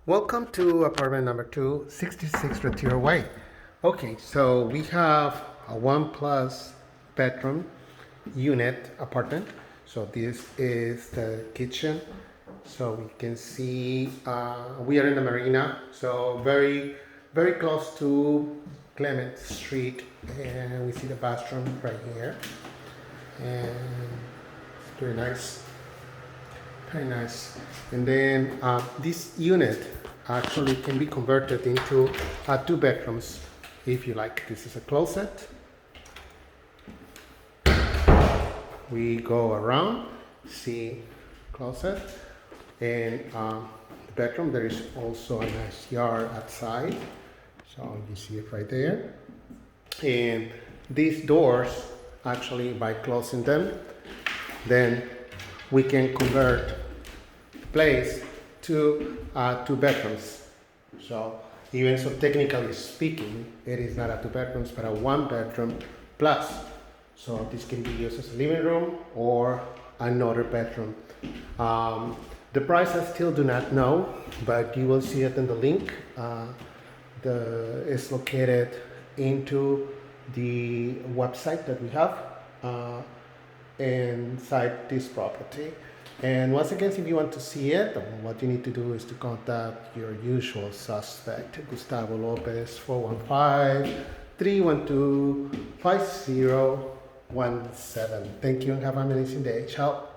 Welcome to apartment number 2, 66 Retiro Way. Okay, so we have a 1+ bedroom unit apartment. So this is the kitchen. So we can see we are in the Marina, so very, very close to Clement Street, and we see the bathroom right here, and it's pretty nice. Very nice. And then this unit actually can be converted into 2 bedrooms if you like. This is a closet. We go around, see closet, and the bedroom. There is also a nice yard outside. So you see it right there. And these doors, actually, by closing them, then we can convert the place to 2 bedrooms. So even so, technically speaking, it is not a 2 bedrooms, but a 1 bedroom plus. So this can be used as a living room or another bedroom. The price I still do not know, but you will see it in the link. It's located into the website that we have inside this property. And once again, if you want to see it, what you need to do is to contact your usual suspect, Gustavo Lopez, 415-312-5017. Thank you and have an amazing day. Ciao.